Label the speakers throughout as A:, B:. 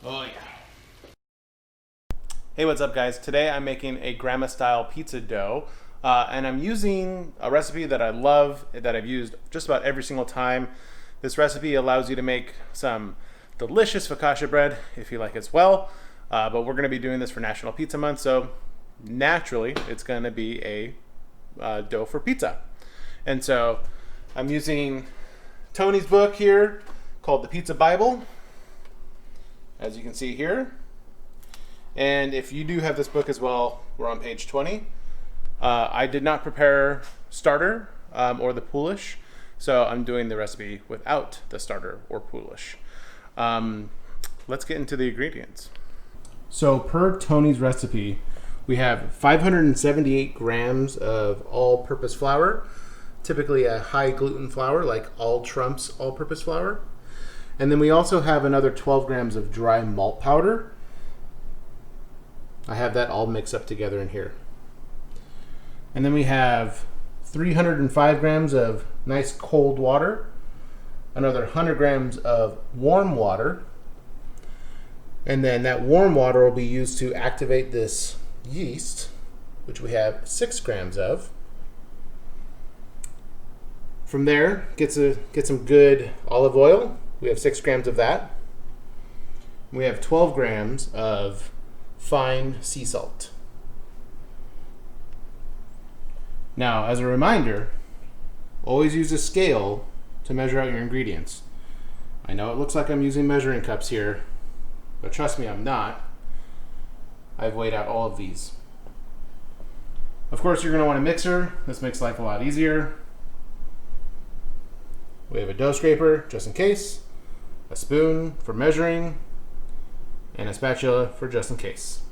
A: Oh yeah. Hey, what's up guys? Today I'm making a grandma style pizza dough and I'm using a recipe that I love, that I've used just about every single time. This recipe allows you to make some delicious focaccia bread if you like as well, but we're going to be doing this for National Pizza Month, so naturally it's going to be a dough for pizza. And so I'm using Tony's book here called the Pizza Bible, as you can see here. And if you do have this book as well, we're on page 20. I did not prepare starter or the poolish, so I'm doing the recipe without the starter or poolish. Let's get into the ingredients. So per Tony's recipe, we have 578 grams of all-purpose flour, typically a high gluten flour like All Trump's all-purpose flour. And then we also have another 12 grams of dry malt powder. I have that all mixed up together in here. And then we have 305 grams of nice cold water, another 100 grams of warm water, and then that warm water will be used to activate this yeast, which we have 6 grams of. From there, get some good olive oil. We have 6 grams of that. We have 12 grams of fine sea salt. Now, as a reminder, always use a scale to measure out your ingredients. I know it looks like I'm using measuring cups here, but trust me, I'm not. I've weighed out all of these. Of course, you're going to want a mixer. This makes life a lot easier. We have a dough scraper, just in case, a spoon for measuring, and a spatula for just in case.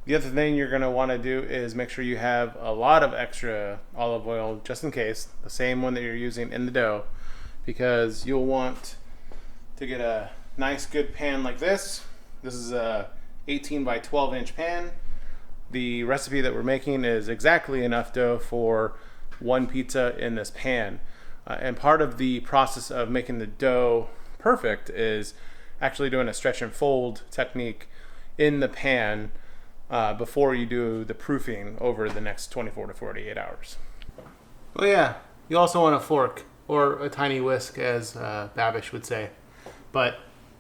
A: The other thing you're going to want to do is make sure you have a lot of extra olive oil just in case, the same one that you're using in the dough, because you'll want to get a nice good pan like this. This is a 18 by 12 inch pan. The recipe that we're making is exactly enough dough for one pizza in this pan. And part of the process of making the dough perfect is actually doing a stretch and fold technique in the pan before you do the proofing over the next 24 to 48 hours. Oh yeah, you also want a fork or a tiny whisk, as Babish would say, but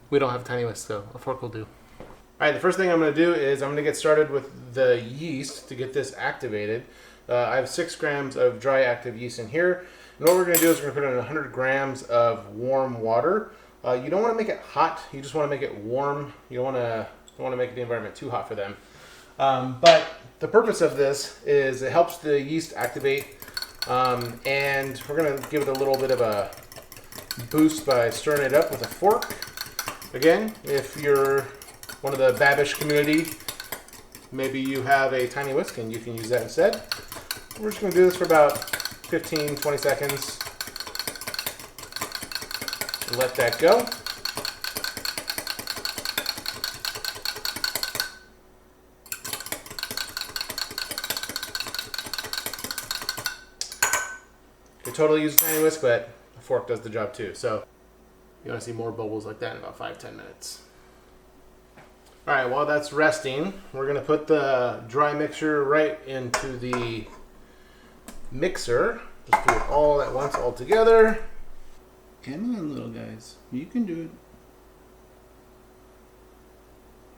A: we don't have a tiny whisk, so a fork will do. All right, the first thing I'm going to do is I'm going to get started with the yeast to get this activated. I have 6 grams of dry active yeast in here. And what we're going to do is we're going to put in 100 grams of warm water. You don't want to make it hot. You just want to make it warm. You don't want to make the environment too hot for them. But the purpose of this is it helps the yeast activate, and we're going to give it a little bit of a boost by stirring it up with a fork. Again, if you're one of the Babish community, maybe you have a tiny whisk and you can use that instead. We're just going to do this for about 15-20 seconds. Let that go. You can totally use a tiny whisk, but a fork does the job too. So you want to see more bubbles like that in about 5-10 minutes. All right, while that's resting, we're going to put the dry mixture right into the mixer. Just do it all at once, all together. Come on, little guys. You can do it.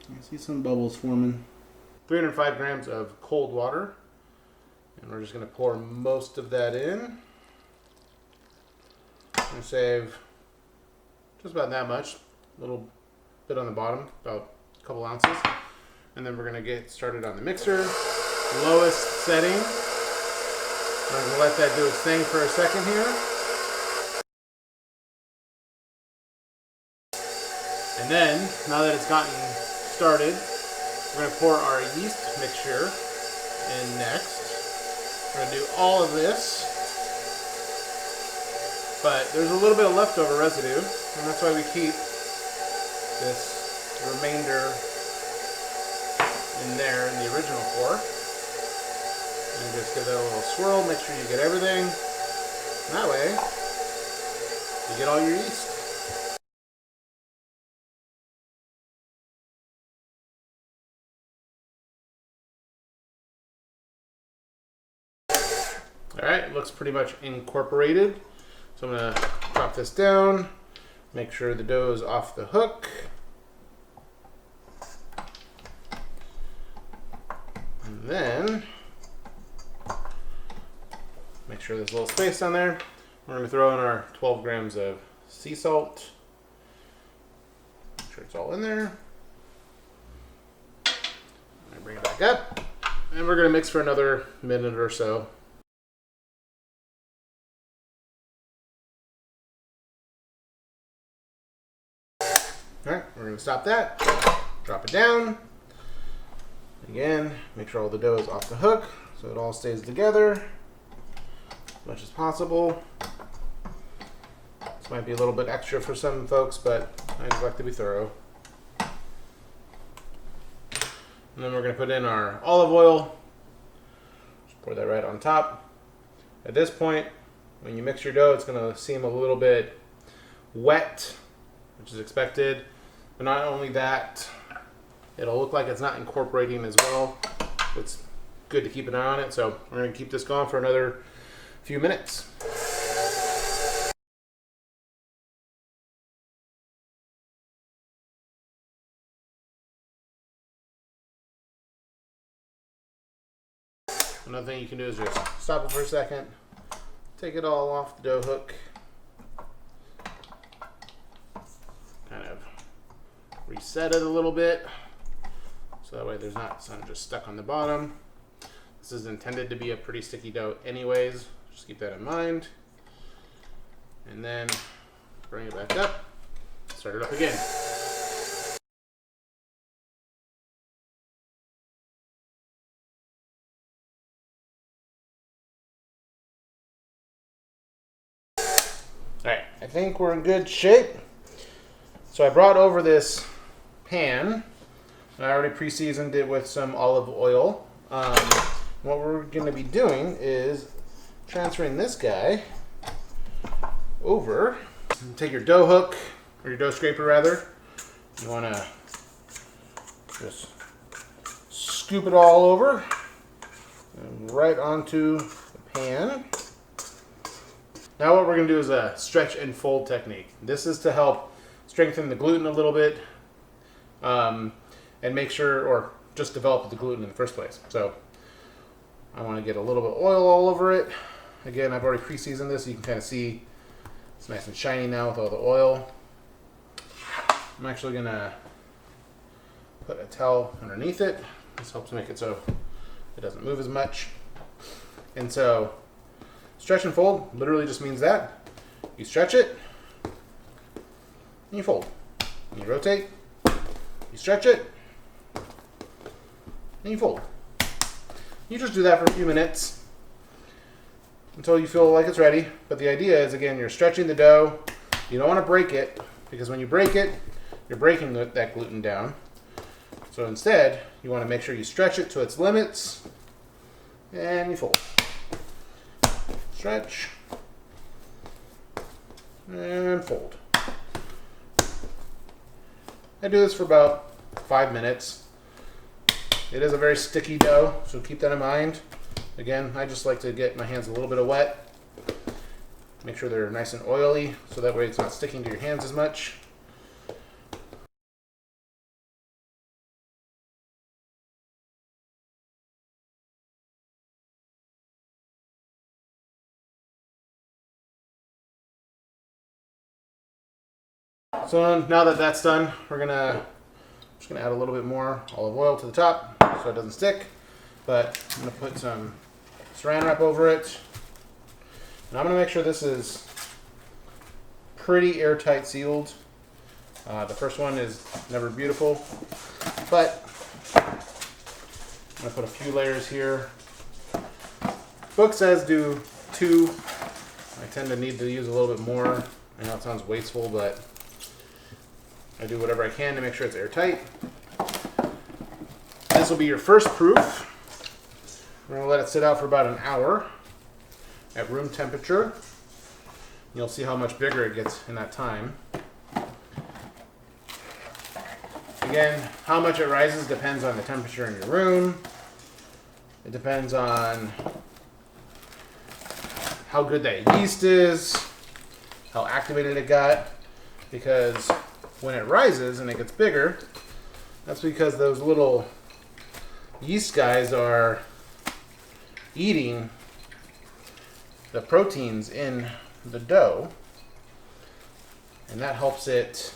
A: I see some bubbles forming. 305 grams of cold water. And we're just going to pour most of that in. And save just about that much. A little bit on the bottom, about a couple ounces. And then we're going to get started on the mixer. Lowest setting. I'm going to let that do its thing for a second here. And then, now that it's gotten started, we're going to pour our yeast mixture in next. We're going to do all of this, but there's a little bit of leftover residue, and that's why we keep this remainder in there in the original pour. And just give that a little swirl, make sure you get everything. And that way, you get all your yeast. All right, it looks pretty much incorporated. So I'm gonna drop this down, make sure the dough is off the hook. And then make sure there's a little space down there. We're gonna throw in our 12 grams of sea salt. Make sure it's all in there. And bring it back up. And we're gonna mix for another minute or so. All right, we're gonna stop that, drop it down. Again, make sure all the dough is off the hook so it all stays together as much as possible. This might be a little bit extra for some folks, but I just like to be thorough. And then we're gonna put in our olive oil. Just pour that right on top. At this point, when you mix your dough, it's gonna seem a little bit wet, which is expected. But not only that, it'll look like it's not incorporating as well. It's good to keep an eye on it. So we're going to keep this going for another few minutes. Another thing you can do is just stop it for a second, take it all off the dough hook, kind of reset it a little bit so that way there's not some just stuck on the bottom. This is intended to be a pretty sticky dough anyways, just keep that in mind. And then bring it back up, start it up again. Alright, I think we're in good shape. So I brought over this pan. I already pre-seasoned it with some olive oil. What we're going to be doing is transferring this guy over. Take your dough hook, or your dough scraper rather. You want to just scoop it all over and right onto the pan. Now what we're going to do is a stretch and fold technique. This is to help strengthen the gluten a little bit and make sure, or just develop the gluten in the first place. So I want to get a little bit of oil all over it. Again, I've already pre-seasoned this, so you can kind of see it's nice and shiny now with all the oil. I'm actually going to put a towel underneath it. This helps make it so it doesn't move as much. And so stretch and fold literally just means that. You stretch it, and you fold. And you rotate, you stretch it, and you fold. You just do that for a few minutes until you feel like it's ready. But the idea is, again, you're stretching the dough. You don't want to break it, because when you break it, you're breaking that gluten down. So instead, you want to make sure you stretch it to its limits, and you fold. Stretch, and fold. I do this for about 5 minutes. It is a very sticky dough, so keep that in mind. Again, I just like to get my hands a little bit of wet. Make sure they're nice and oily, so that way it's not sticking to your hands as much. So now that that's done, just gonna add a little bit more olive oil to the top so it doesn't stick. But I'm gonna put some saran wrap over it. And I'm gonna make sure this is pretty airtight sealed. The first one is never beautiful, but I'm gonna put a few layers here. Book says do 2. I tend to need to use a little bit more. I know it sounds wasteful, but I do whatever I can to make sure it's airtight. This will be your first proof. We're going to let it sit out for about an hour at room temperature. You'll see how much bigger it gets in that time. Again, how much it rises depends on the temperature in your room. It depends on how good that yeast is, how activated it got, because when it rises and it gets bigger, that's because those little yeast guys are eating the proteins in the dough, and that helps it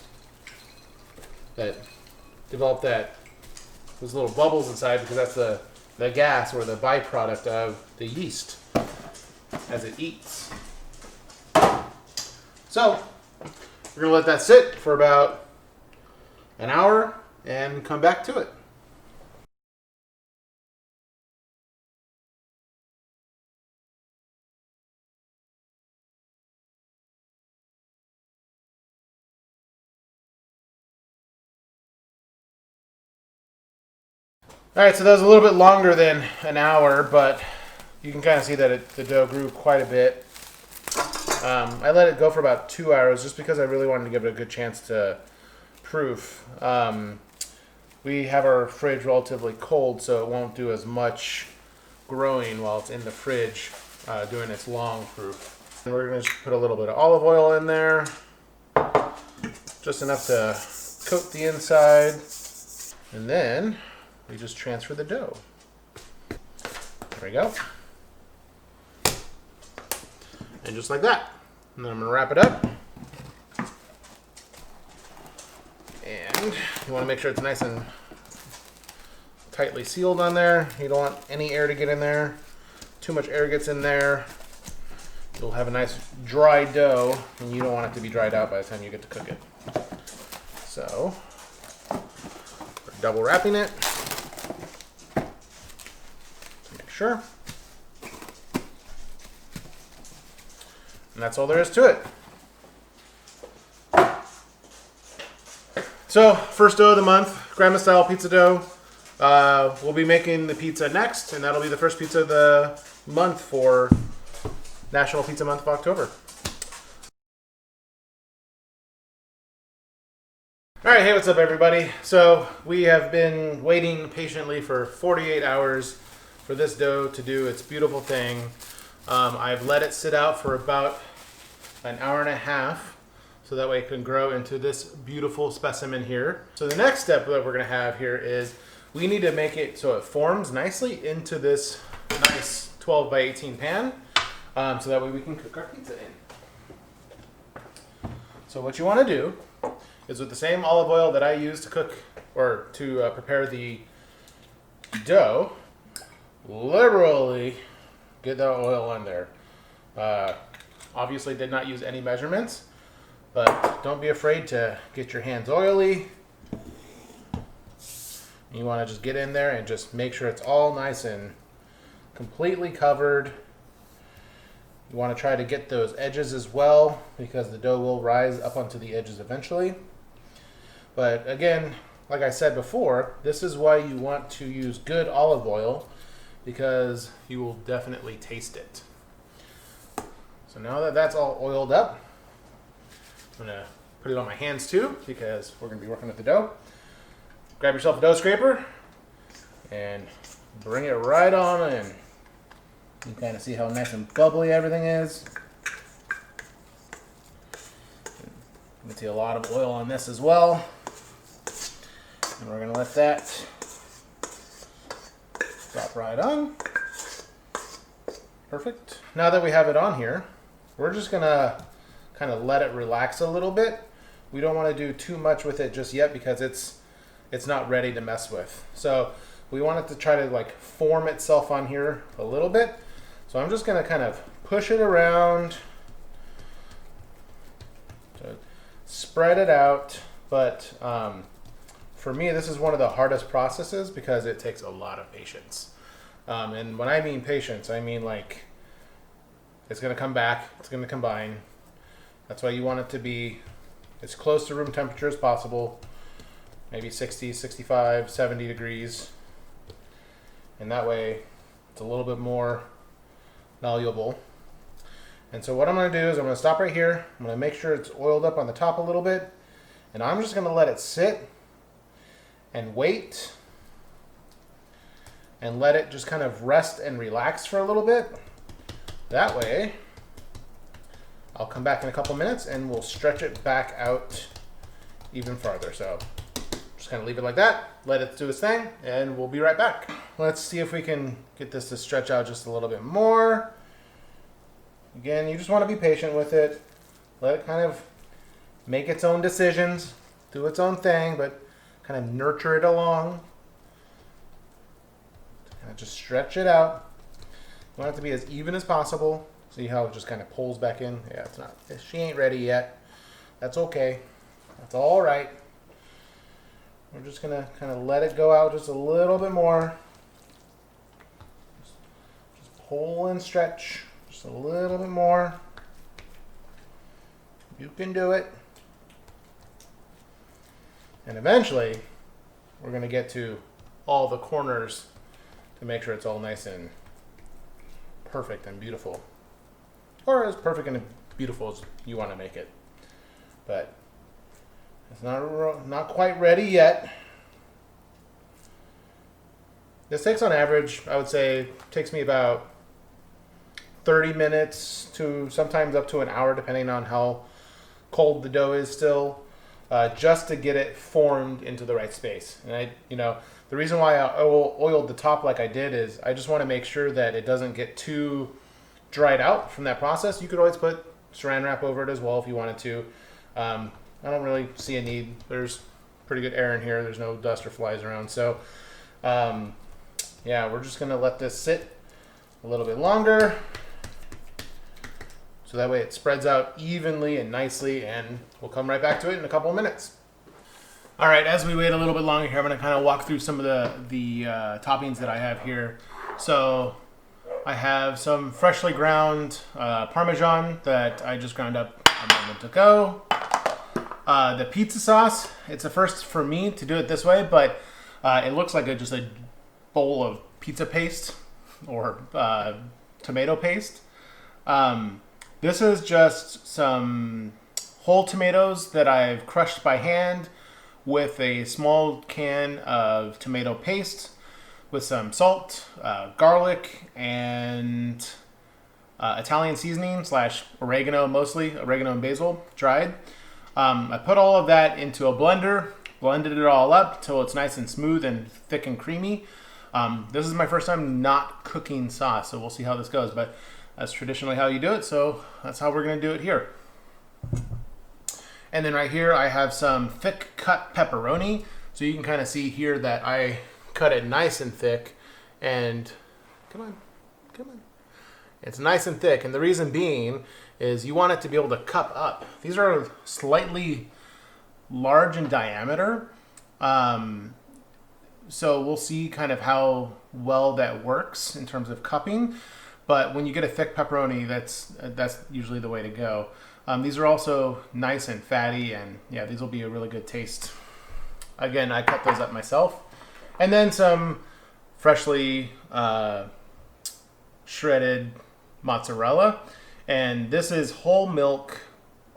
A: develop those little bubbles inside, because that's the gas or the byproduct of the yeast as it eats. So we're gonna let that sit for about an hour and come back to it. All right, so that was a little bit longer than an hour, but you can kind of see that the dough grew quite a bit. I let it go for about 2 hours just because I really wanted to give it a good chance to proof. We have our fridge relatively cold, so it won't do as much growing while it's in the fridge doing its long proof. And we're going to just put a little bit of olive oil in there, just enough to coat the inside, and then we just transfer the dough. There we go. And just like that. And then I'm going to wrap it up. And you want to make sure it's nice and tightly sealed on there. You don't want any air to get in there. Too much air gets in there, you'll have a nice dry dough, and you don't want it to be dried out by the time you get to cook it. So we're double wrapping it to make sure. And that's all there is to it. So, first dough of the month, grandma style pizza dough. We'll be making the pizza next, and that'll be the first pizza of the month for National Pizza Month of October. All right, hey, what's up, everybody? So we have been waiting patiently for 48 hours for this dough to do its beautiful thing. I've let it sit out for about an hour and a half, so that way it can grow into this beautiful specimen here. So the next step that we're gonna have here is we need to make it so it forms nicely into this nice 12 by 18 pan, so that way we can cook our pizza in. So what you wanna do is, with the same olive oil that I use to cook or to prepare the dough, liberally get that oil in there. Obviously did not use any measurements, but don't be afraid to get your hands oily. You want to just get in there and just make sure it's all nice and completely covered. You want to try to get those edges as well, because the dough will rise up onto the edges eventually. But again, like I said before, this is why you want to use good olive oil, because you will definitely taste it. So now that that's all oiled up, I'm going to put it on my hands too, because we're going to be working with the dough. Grab yourself a dough scraper and bring it right on in. You can kind of see how nice and bubbly everything is. You can see a lot of oil on this as well. And we're going to let that drop right on. Perfect. Now that we have it on here, we're just going to kind of let it relax a little bit. We don't want to do too much with it just yet, because it's not ready to mess with. So we want it to try to like form itself on here a little bit. So I'm just going to kind of push it around to spread it out. But for me, this is one of the hardest processes, because it takes a lot of patience. And when I mean patience, I mean like it's going to come back, it's going to combine. That's why you want it to be as close to room temperature as possible, maybe 60, 65, 70 degrees. And that way it's a little bit more malleable. And so what I'm going to do is I'm going to stop right here. I'm going to make sure it's oiled up on the top a little bit. And I'm just going to let it sit and wait and let it just kind of rest and relax for a little bit. That way I'll come back in a couple minutes and we'll stretch it back out even farther. So just kind of leave it like that, let it do its thing, and we'll be right back. Let's see if we can get this to stretch out just a little bit more. Again, you just want to be patient with it. Let it kind of make its own decisions, do its own thing, but kind of nurture it along. Kind of just stretch it out. You want it to be as even as possible. See how it just kind of pulls back in? Yeah, it's not. She ain't ready yet. That's okay. That's all right. We're just going to kind of let it go out just a little bit more. Just pull and stretch just a little bit more. You can do it. And eventually, we're going to get to all the corners to make sure it's all nice and perfect and beautiful. Or as perfect and beautiful as you want to make it. But it's not quite ready yet. This takes on average, I would say, takes me about 30 minutes to sometimes up to an hour, depending on how cold the dough is still, just to get it formed into the right space. And the reason why I oiled the top like I did is I just want to make sure that it doesn't get too dried out from that process. You could always put saran wrap over it as well if you wanted to. I don't really see a need. There's pretty good air in here. There's no dust or flies around. So yeah, we're just going to let this sit a little bit longer. So that way it spreads out evenly and nicely, and we'll come right back to it in a couple of minutes. All right, as we wait a little bit longer here, I'm going to kind of walk through some of the toppings that I have here. So I have some freshly ground Parmesan that I just ground up a moment ago. The pizza sauce, it's a first for me to do it this way, but it looks like just a bowl of pizza paste or tomato paste. This is just some whole tomatoes that I've crushed by hand with a small can of tomato paste with some salt, garlic, and Italian seasoning / oregano, mostly oregano and basil, dried. I put all of that into a blender, blended it all up till it's nice and smooth and thick and creamy. This is my first time not cooking sauce, so we'll see how this goes, but that's traditionally how you do it, so that's how we're going to do it here. And then right here I have some thick cut pepperoni, so you can kind of see here that I cut it nice and thick, and come on. It's nice and thick, and the reason being is you want it to be able to cup up. These are slightly large in diameter, so we'll see kind of how well that works in terms of cupping. But when you get a thick pepperoni, that's usually the way to go. These are also nice and fatty, and yeah, these will be a really good taste. Again, I cut those up myself. And then some freshly shredded mozzarella. And this is whole milk,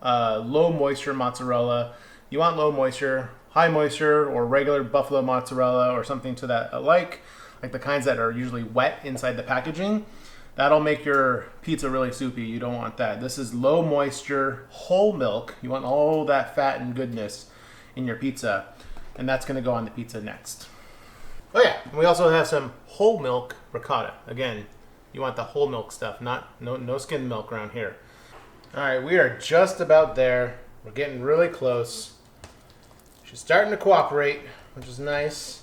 A: low moisture mozzarella. You want low moisture, high moisture, or regular buffalo mozzarella or something to that like the kinds that are usually wet inside the packaging. That'll make your pizza really soupy. You don't want that. This is low moisture, whole milk. You want all that fat and goodness in your pizza. And that's going to go on the pizza next. Oh yeah, we also have some whole milk ricotta. Again, you want the whole milk stuff, no skim milk around here. All right, we are just about there. We're getting really close. She's starting to cooperate, which is nice.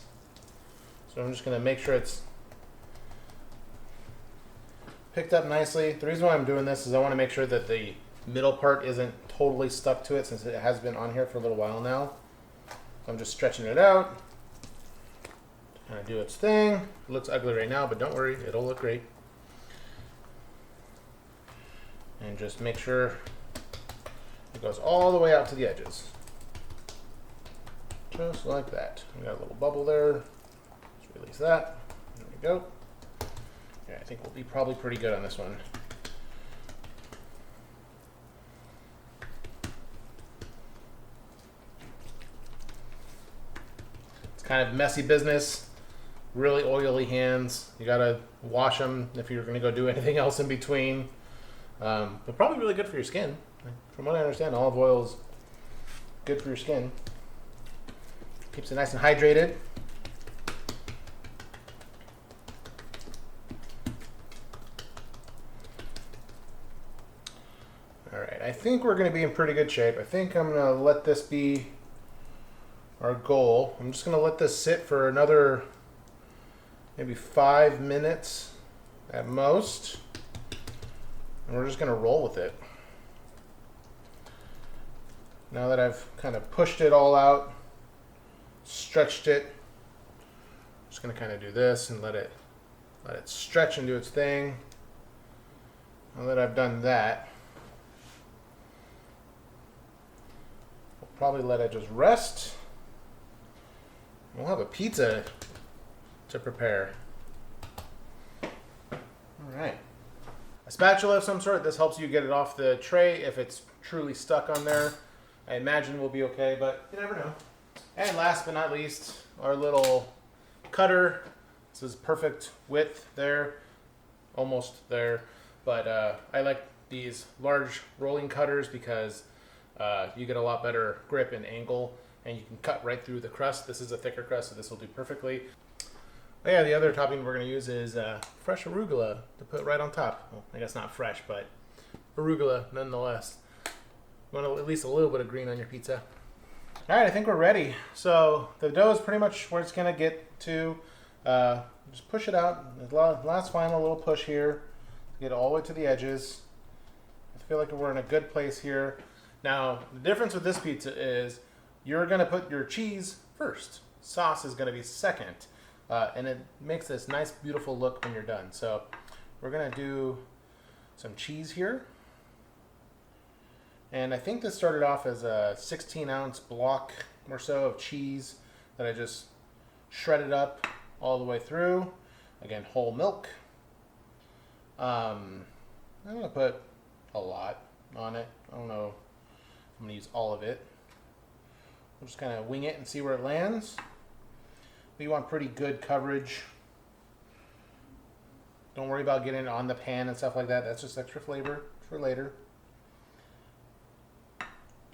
A: So I'm just going to make sure it's picked up nicely. The reason why I'm doing this is I want to make sure that the middle part isn't totally stuck to it, since it has been on here for a little while now. So I'm just stretching it out. Kind of do its thing. It looks ugly right now, but don't worry, it'll look great. And just make sure it goes all the way out to the edges. Just like that. We got a little bubble there. Let's release that. There we go. Yeah, I think we'll be probably pretty good on this one. It's kind of messy business. Really oily hands. You gotta wash them if you're gonna go do anything else in between. But probably really good for your skin. From what I understand, olive oil is good for your skin. Keeps it nice and hydrated. All right, I think we're going to be in pretty good shape. I think I'm going to let this be our goal. I'm just going to let this sit for another maybe 5 minutes at most. And we're just going to roll with it. Now that I've kind of pushed it all out, stretched it, I'm just going to kind of do this and let it stretch and do its thing. Now that I've done that, we'll probably let it just rest. We'll have a pizza to prepare. All right. A spatula of some sort. This helps you get it off the tray if it's truly stuck on there. I imagine we'll be okay, but you never know. And last but not least, our little cutter. This is perfect width there, almost there. But I like these large rolling cutters because you get a lot better grip and angle, and you can cut right through the crust. This is a thicker crust, so this will do perfectly. But yeah, the other topping we're going to use is fresh arugula to put right on top. Well, I guess not fresh, but arugula nonetheless. You want at least a little bit of green on your pizza. All right, I think we're ready. So the dough is pretty much where it's going to get to. Just push it out. The last final little push here. Get it all the way to the edges. I feel like we're in a good place here. Now, the difference with this pizza is you're going to put your cheese first. Sauce is going to be second. And it makes this nice, beautiful look when you're done. So we're going to do some cheese here. And I think this started off as a 16-ounce block or so of cheese that I just shredded up all the way through. Again, whole milk. I'm going to put a lot on it. I don't know if I'm going to use all of it. We'll just kind of wing it and see where it lands. We want pretty good coverage. Don't worry about getting it on the pan and stuff like that. That's just extra flavor for later.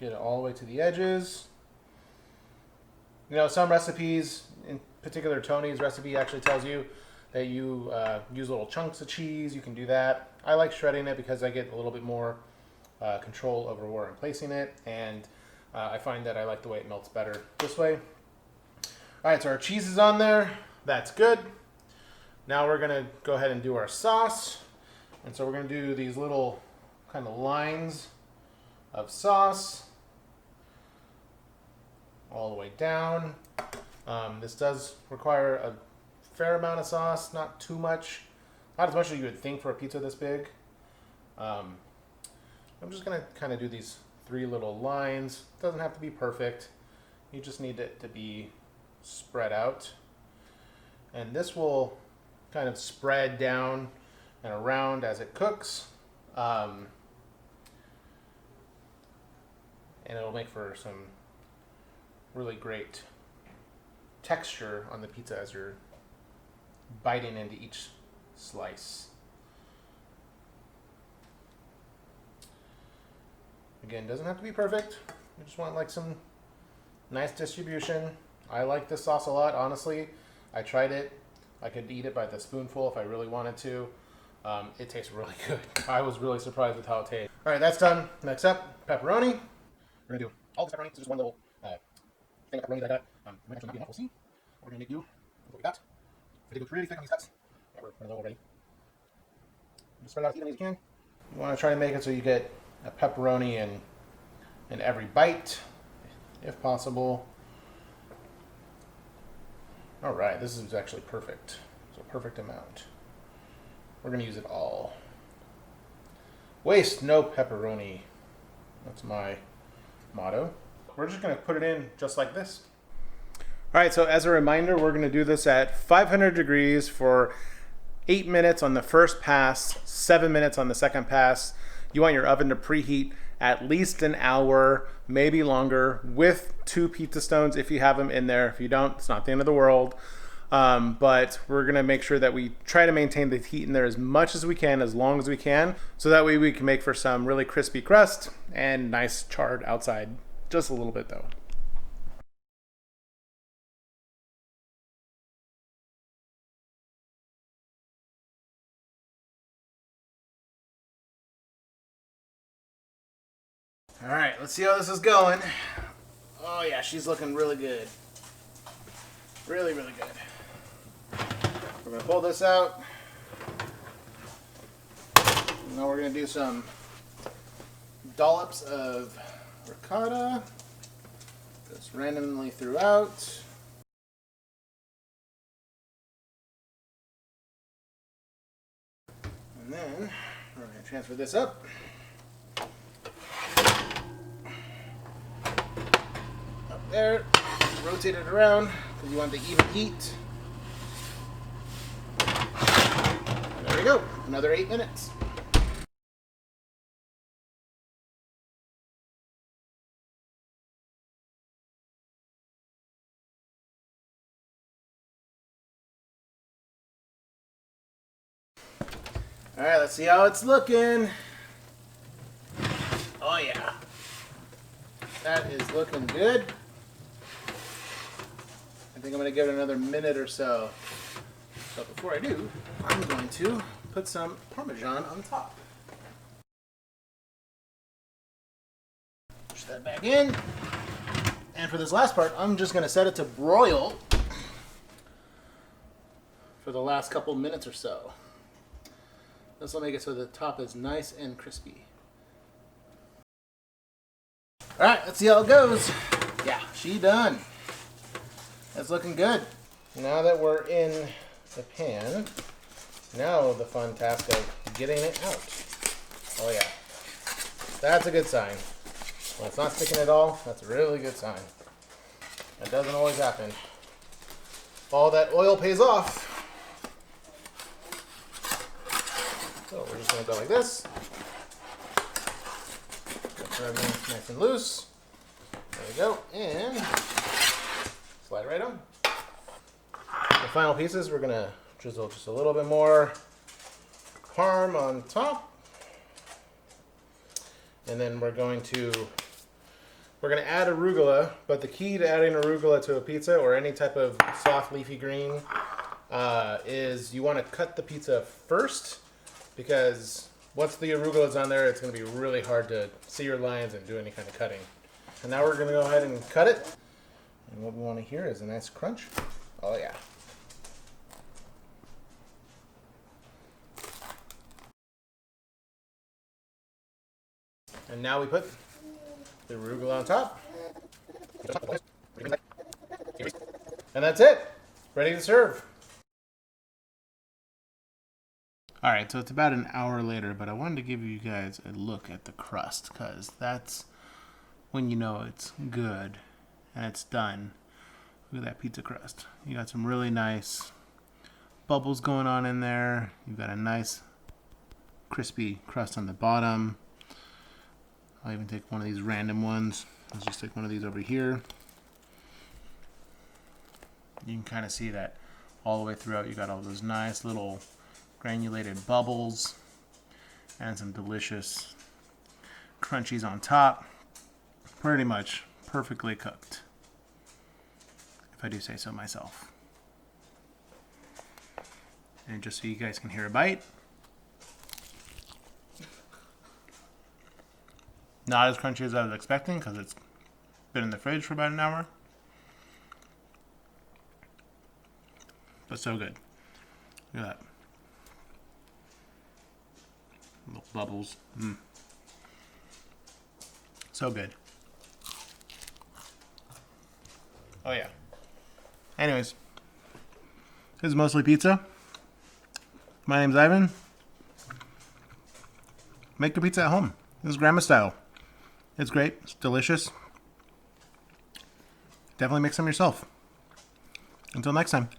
A: Get it all the way to the edges. You know, some recipes, in particular Tony's recipe, actually tells you that you use little chunks of cheese. You can do that. I like shredding it because I get a little bit more control over where I'm placing it, and I find that I like the way it melts better this way. All right, so our cheese is on there. That's good. Now we're gonna go ahead and do our sauce. And so we're gonna do these little kind of lines of sauce all the way down. This does require a fair amount of sauce, not too much. Not as much as you would think for a pizza this big. I'm just gonna kind of do these 3 little lines. It doesn't have to be perfect. You just need it to be spread out, and this will kind of spread down and around as it cooks, and it'll make for some really great texture on the pizza as you're biting into each slice. Again, doesn't have to be perfect. You just want like some nice distribution. I like this sauce a lot, honestly. I tried it. I could eat it by the spoonful if I really wanted to. It tastes really good. I was really surprised with how it tastes. All right, that's done. Next up, pepperoni. We're gonna do all the pepperoni. This is one little thing of pepperoni that I got. It might actually not be enough. We'll see. What we're gonna do is what we got. If they go really thick on these cuts, yeah, we're running low already. Just spread it out as evenly as you can. You want to try to make it so you get a pepperoni in every bite, if possible. All right, this is actually perfect. It's a perfect amount. We're gonna use it all. Waste no pepperoni. That's my motto. We're just gonna put it in just like this. All right, so as a reminder, we're gonna do this at 500 degrees for 8 minutes on the first pass, 7 minutes on the second pass. You want your oven to preheat at least an hour, maybe longer, with 2 pizza stones if you have them in there. If you don't, it's not the end of the world. But we're gonna make sure that we try to maintain the heat in there as much as we can, as long as we can, so that way we can make for some really crispy crust and nice charred outside. Just a little bit though. All right, let's see how this is going. Oh yeah, she's looking really good. Really, really good. We're gonna pull this out. Now we're gonna do some dollops of ricotta, just randomly throughout. And then we're gonna transfer this up. Up there, rotate it around because you want the even heat. And there we go, another 8 minutes. All right, let's see how it's looking. Oh yeah, that is looking good. I think I'm gonna give it another minute or so. But before I do, I'm going to put some Parmesan on top. Push that back in. And for this last part, I'm just gonna set it to broil for the last couple minutes or so. This will make it so the top is nice and crispy. All right, let's see how it goes. Yeah, she done. That's looking good. Now that we're in the pan, now the fun task of getting it out. Oh yeah, that's a good sign. When it's not sticking at all, that's a really good sign. That doesn't always happen. All that oil pays off. So we're just going to go like this. Get everything nice and loose. There we go. And slide right on. The final pieces, we're going to drizzle just a little bit more parm on top. And then we're going to add arugula, but the key to adding arugula to a pizza or any type of soft leafy green is you want to cut the pizza first, because once the arugula is on there, it's going to be really hard to see your lines and do any kind of cutting. And now we're going to go ahead and cut it. And what we want to hear is a nice crunch. Oh yeah. And now we put the arugula on top. And that's it. Ready to serve. All right, so it's about an hour later, but I wanted to give you guys a look at the crust, because that's when you know it's good and it's done. Look at that pizza crust. You got some really nice bubbles going on in there. You've got a nice crispy crust on the bottom. I'll even take one of these random ones. Let's just take one of these over here. You can kind of see that all the way throughout. You got all those nice little granulated bubbles and some delicious crunchies on top. Pretty much perfectly cooked, if I do say so myself. And just so you guys can hear a bite. Not as crunchy as I was expecting because it's been in the fridge for about an hour. But so good. Look at that. Little bubbles. So good. Oh yeah. Anyways, this is Mostly Pizza. My name's Ivan. Make your pizza at home. This is grandma style. It's great. It's delicious. Definitely make some yourself. Until next time.